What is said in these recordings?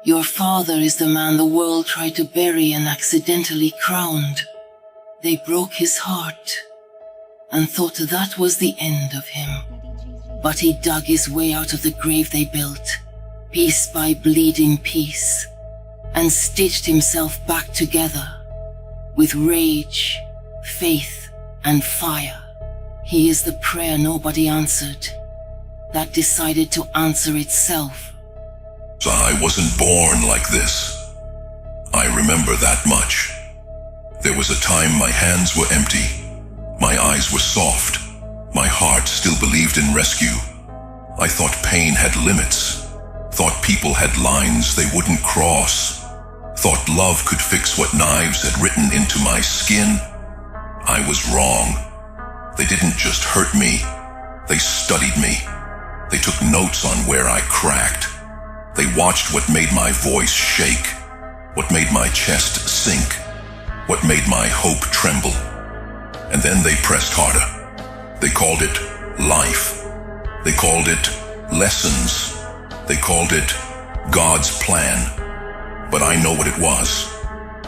Your father is the man the world tried to bury and accidentally crowned. They broke his heart and thought that was the end of him. But he dug his way out of the grave they built, piece by bleeding piece, and stitched himself back together with rage, faith, and fire. He is the prayer nobody answered, that decided to answer itself. So I wasn't born like this. I remember that much. There was a time my hands were empty, my eyes were soft, my heart still believed in rescue. I thought pain had limits, thought people had lines they wouldn't cross, thought love could fix what knives had written into my skin. I was wrong. They didn't just hurt me, they studied me. They took notes on where I cracked. They watched what made my voice shake, what made my chest sink, what made my hope tremble. And then they pressed harder. They called it life. They called it lessons. They called it God's plan. But I know what it was.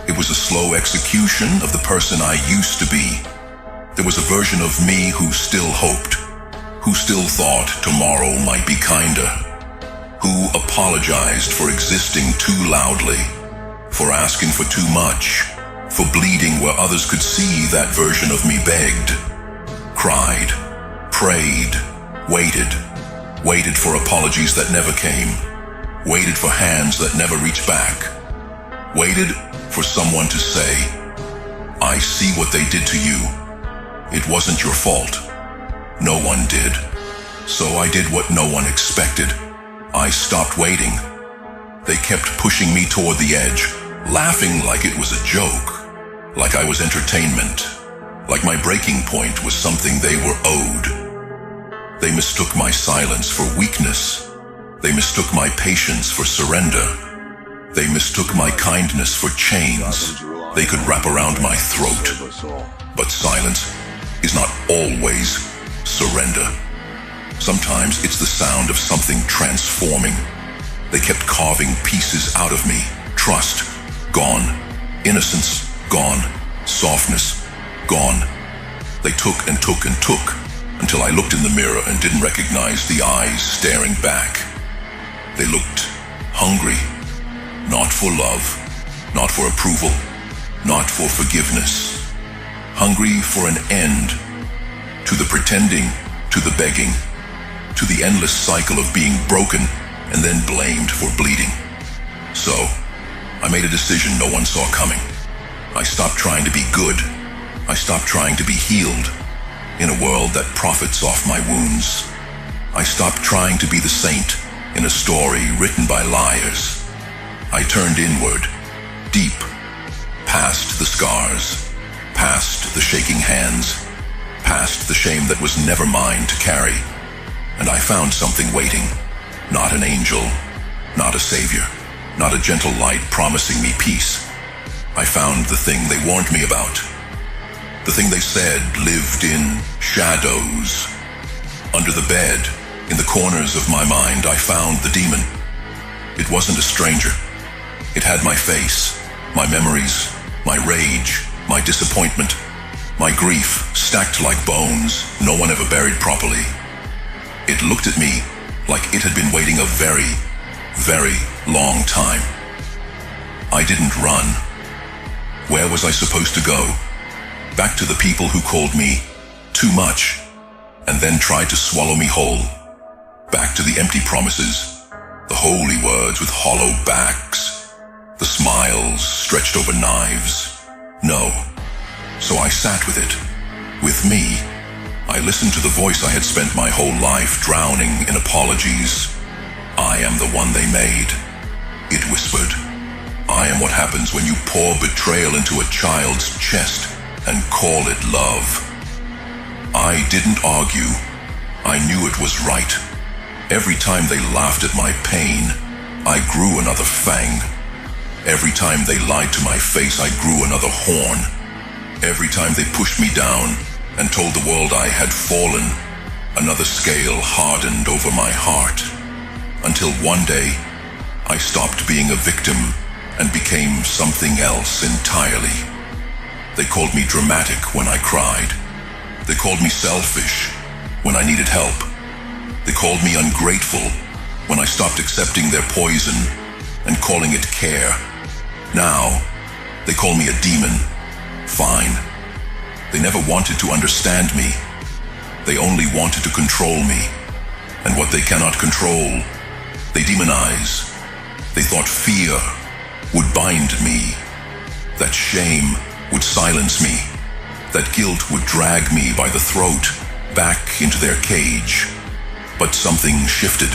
It was a slow execution of the person I used to be. There was a version of me who still hoped, who still thought tomorrow might be kinder, who apologized for existing too loudly, for asking for too much, for bleeding where others could see that version of me begged, cried, prayed, waited for apologies that never came, waited for hands that never reached back, waited for someone to say, I see what they did to you. It wasn't your fault. No one did. So I did what no one expected. I stopped waiting. They kept pushing me toward the edge, laughing like it was a joke, like I was entertainment, like my breaking point was something they were owed. They mistook my silence for weakness. They mistook my patience for surrender. They mistook my kindness for chains they could wrap around my throat. But silence is not always surrender. Sometimes it's the sound of something transforming. They kept carving pieces out of me. Trust, gone. Innocence, gone. Softness, gone. They took and took and took until I looked in the mirror and didn't recognize the eyes staring back. They looked hungry, not for love, not for approval, not for forgiveness. Hungry for an end to the pretending, to the begging, to the endless cycle of being broken and then blamed for bleeding. So, I made a decision no one saw coming. I stopped trying to be good. I stopped trying to be healed in a world that profits off my wounds. I stopped trying to be the saint in a story written by liars. I turned inward, deep, past the scars, past the shaking hands, past the shame that was never mine to carry. And I found something waiting. Not an angel, not a savior, not a gentle light promising me peace. I found the thing they warned me about. The thing they said lived in shadows. Under the bed, in the corners of my mind, I found the demon. It wasn't a stranger. It had my face, my memories, my rage, my disappointment, my grief stacked like bones no one ever buried properly. It looked at me like it had been waiting a very, very long time. I didn't run. Where was I supposed to go? Back to the people who called me too much and then tried to swallow me whole. Back to the empty promises, the holy words with hollow backs, the smiles stretched over knives. No. So I sat with it, with me. I listened to the voice I had spent my whole life drowning in apologies. I am the one they made. It whispered. I am what happens when you pour betrayal into a child's chest and call it love. I didn't argue. I knew it was right. Every time they laughed at my pain, I grew another fang. Every time they lied to my face, I grew another horn. Every time they pushed me down and told the world I had fallen, another scale hardened over my heart. Until one day, I stopped being a victim and became something else entirely. They called me dramatic when I cried. They called me selfish when I needed help. They called me ungrateful when I stopped accepting their poison and calling it care. Now, they call me a demon. Fine. They never wanted to understand me. They only wanted to control me. And what they cannot control, they demonize. They thought fear would bind me, that shame would silence me, that guilt would drag me by the throat back into their cage. But something shifted.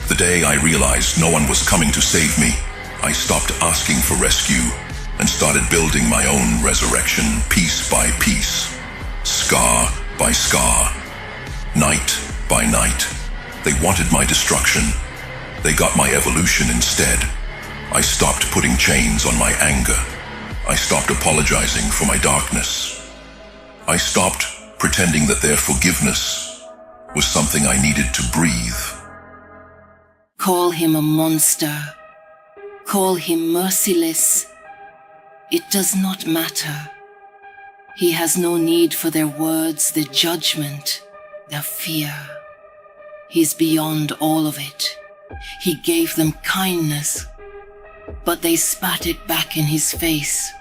The day I realized no one was coming to save me, I stopped asking for rescue and started building my own resurrection piece by piece, scar by scar, night by night. They wanted my destruction. They got my evolution instead. I stopped putting chains on my anger. I stopped apologizing for my darkness. I stopped pretending that their forgiveness was something I needed to breathe. Call him a monster. Call him merciless. It does not matter. He has no need for their words, their judgment, their fear. He's beyond all of it. He gave them kindness, but they spat it back in his face.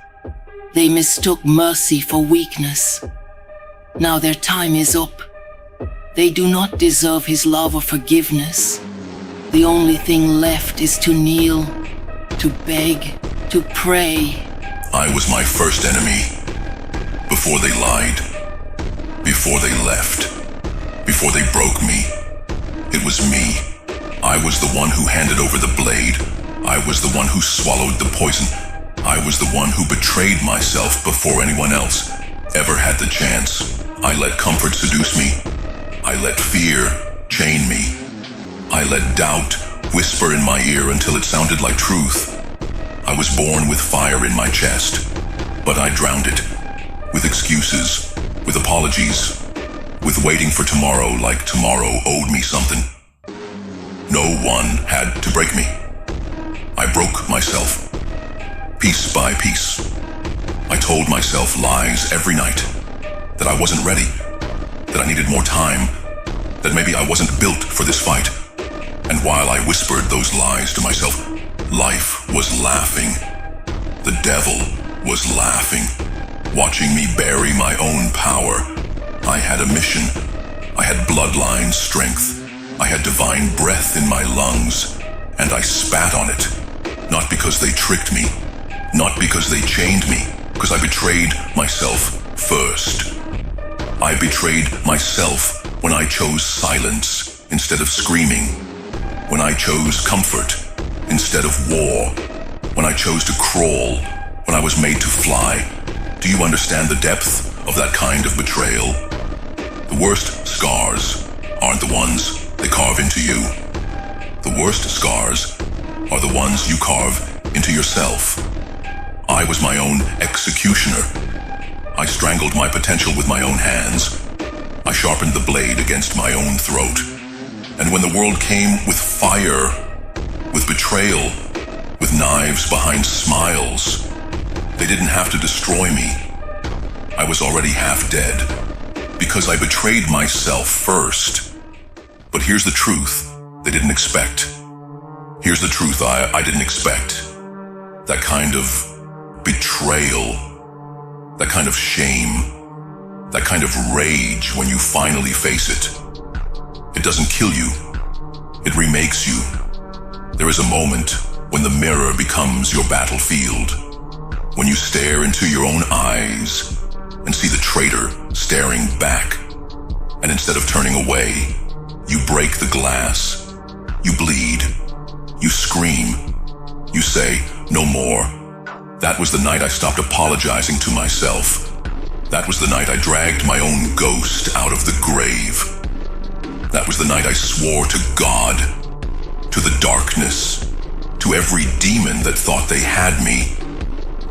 They mistook mercy for weakness. Now their time is up. They do not deserve his love or forgiveness. The only thing left is to kneel, to beg, to pray. I was my first enemy. Before they lied, before they left, before they broke me, it was me. I was the one who handed over the blade. I was the one who swallowed the poison. I was the one who betrayed myself before anyone else ever had the chance. I let comfort seduce me. I let fear chain me. I let doubt whisper in my ear until it sounded like truth. I was born with fire in my chest, but I drowned it. With excuses, with apologies, with waiting for tomorrow like tomorrow owed me something. No one had to break me. I broke myself, piece by piece. I told myself lies every night, that I wasn't ready, that I needed more time, that maybe I wasn't built for this fight. And while I whispered those lies to myself, life was laughing. The devil was laughing, watching me bury my own power. I had a mission. I had bloodline strength. I had divine breath in my lungs, and I spat on it. Not because they tricked me, not because they chained me, because I betrayed myself first. I betrayed myself when I chose silence instead of screaming, when I chose comfort instead of war, when I chose to crawl when I was made to fly. Do you understand the depth of that kind of betrayal? The worst scars aren't the ones they carve into you. The worst scars are the ones you carve into yourself. I was my own executioner. I strangled my potential with my own hands. I sharpened the blade against my own throat. And when the world came with fire, with betrayal, with knives behind smiles, they didn't have to destroy me. I was already half dead, because I betrayed myself first. But here's the truth they didn't expect. Here's the truth I didn't expect. That kind of betrayal, that kind of shame, that kind of rage when you finally face it. It doesn't kill you, it remakes you. There is a moment when the mirror becomes your battlefield, when you stare into your own eyes and see the traitor staring back, and instead of turning away, you break the glass, you bleed, you scream, you say, "No more." That was the night I stopped apologizing to myself. That was the night I dragged my own ghost out of the grave. That was the night I swore to God, to the darkness, to every demon that thought they had me,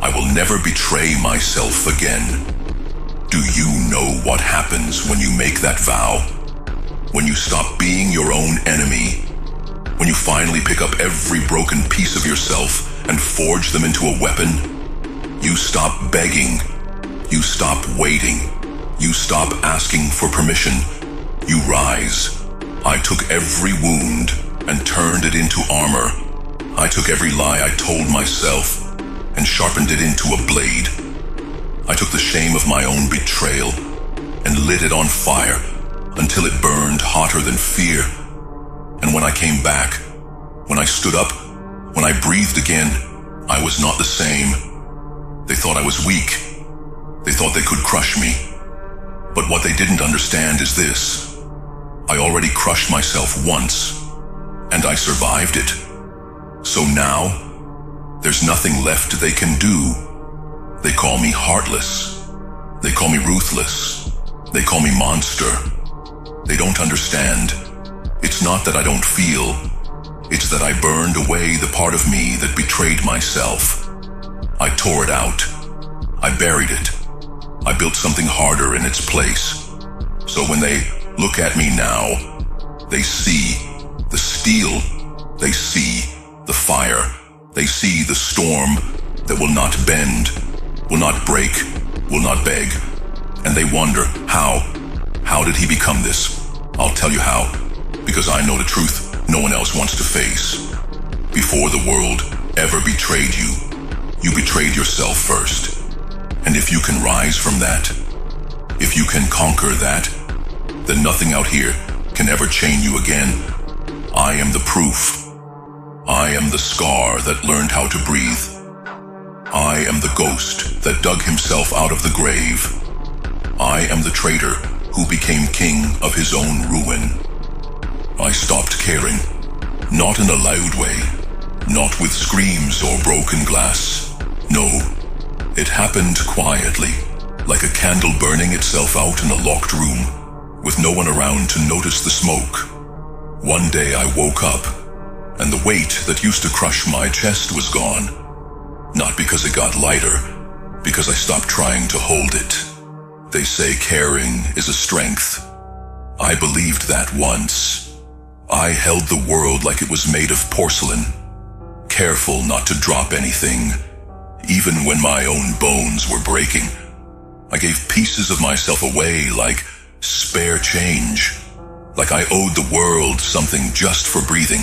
I will never betray myself again. Do you know what happens when you make that vow? When you stop being your own enemy, When you finally pick up every broken piece of yourself and forge them into a weapon, you stop begging. You stop waiting. You stop asking for permission. You rise. I took every wound and turned it into armor. I took every lie I told myself and sharpened it into a blade. I took the shame of my own betrayal and lit it on fire until it burned hotter than fear. And when I came back, when I stood up, when I breathed again, I was not the same. They thought I was weak. They thought they could crush me. But what they didn't understand is this. I already crushed myself once, and I survived it. So now, there's nothing left they can do. They call me heartless. They call me ruthless. They call me monster. They don't understand. It's not that I don't feel. It's that I burned away the part of me that betrayed myself. I tore it out. I buried it. I built something harder in its place. So when they look at me now, they see the steel. They see the fire. They see the storm that will not bend, will not break, will not beg. And they wonder, how did he become this? I'll tell you how, because I know the truth no one else wants to face. Before the world ever betrayed you, you betrayed yourself first. And if you can rise from that, if you can conquer that, then nothing out here can ever chain you again. I am the proof. I am the scar that learned how to breathe. I am the ghost that dug himself out of the grave. I am the traitor who became king of his own ruin. I stopped caring, not in a loud way, not with screams or broken glass. No, it happened quietly, like a candle burning itself out in a locked room, with no one around to notice the smoke. One day I woke up, and the weight that used to crush my chest was gone. Not because it got lighter, because I stopped trying to hold it. They say caring is a strength. I believed that once. I held the world like it was made of porcelain, careful not to drop anything, even when my own bones were breaking. I gave pieces of myself away like spare change, like I owed the world something just for breathing.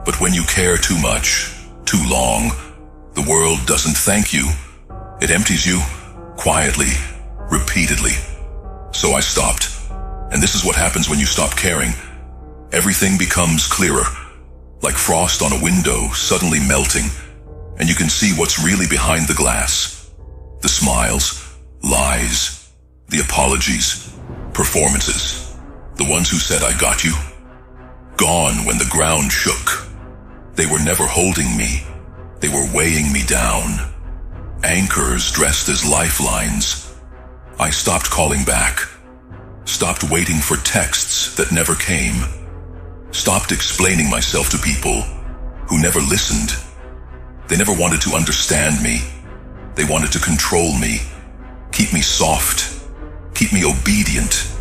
But when you care too much, too long, the world doesn't thank you. It empties you, quietly, repeatedly. So I stopped. And this is what happens when you stop caring. Everything becomes clearer, like frost on a window suddenly melting, and you can see what's really behind the glass. The smiles, lies, the apologies, performances. The ones who said I got you. Gone when the ground shook. They were never holding me. They were weighing me down. Anchors dressed as lifelines. I stopped calling back. Stopped waiting for texts that never came. Stopped explaining myself to people who never listened. They never wanted to understand me. They wanted to control me, keep me soft, keep me obedient,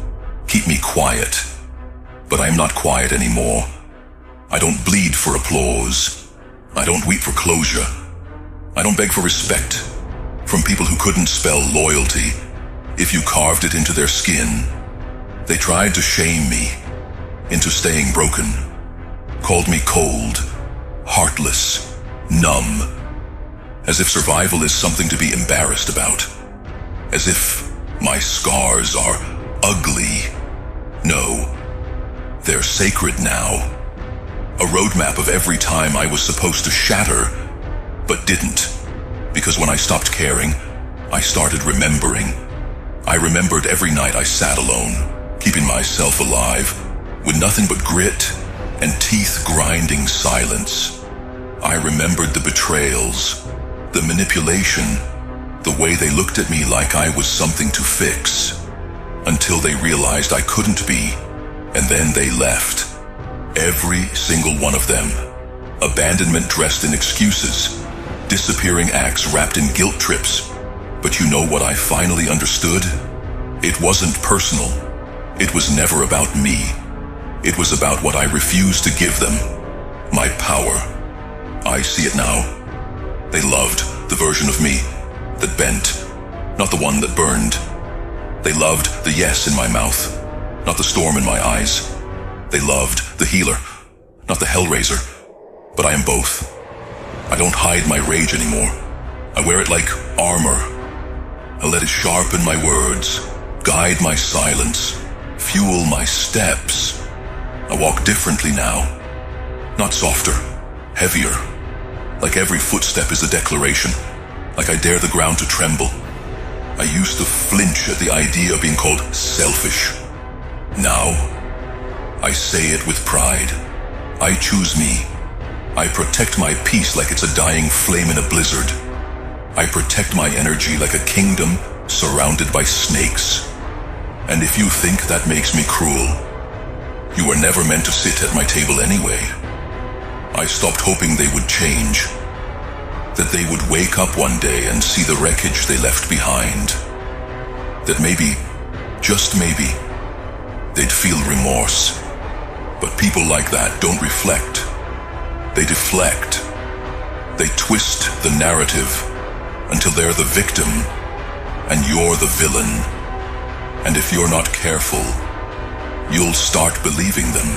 keep me quiet. But I am not quiet anymore. I don't bleed for applause. I don't weep for closure. I don't beg for respect from people who couldn't spell loyalty if you carved it into their skin. They tried to shame me into staying broken, called me cold, heartless, numb, as if survival is something to be embarrassed about, as if my scars are ugly. No, they're sacred now. A roadmap of every time I was supposed to shatter, but didn't, because when I stopped caring, I started remembering. I remembered every night I sat alone, keeping myself alive, with nothing but grit and teeth-grinding silence. I remembered the betrayals, the manipulation, the way they looked at me like I was something to fix, until they realized I couldn't be, and then they left. Every single one of them. Abandonment dressed in excuses, disappearing acts wrapped in guilt trips. But you know what I finally understood? It wasn't personal. It was never about me. It was about what I refused to give them. My power. I see it now. They loved the version of me that bent, not the one that burned. They loved the yes in my mouth, not the storm in my eyes. They loved the healer, not the hellraiser. But I am both. I don't hide my rage anymore. I wear it like armor. I let it sharpen my words, guide my silence, fuel my steps. I walk differently now. Not softer, heavier. Like every footstep is a declaration. Like I dare the ground to tremble. I used to flinch at the idea of being called selfish. Now, I say it with pride. I choose me. I protect my peace like it's a dying flame in a blizzard. I protect my energy like a kingdom surrounded by snakes. And if you think that makes me cruel, you were never meant to sit at my table anyway. I stopped hoping they would change, that they would wake up one day and see the wreckage they left behind. That maybe, just maybe, they'd feel remorse. But people like that don't reflect. They deflect. They twist the narrative until they're the victim and you're the villain. And if you're not careful, you'll start believing them.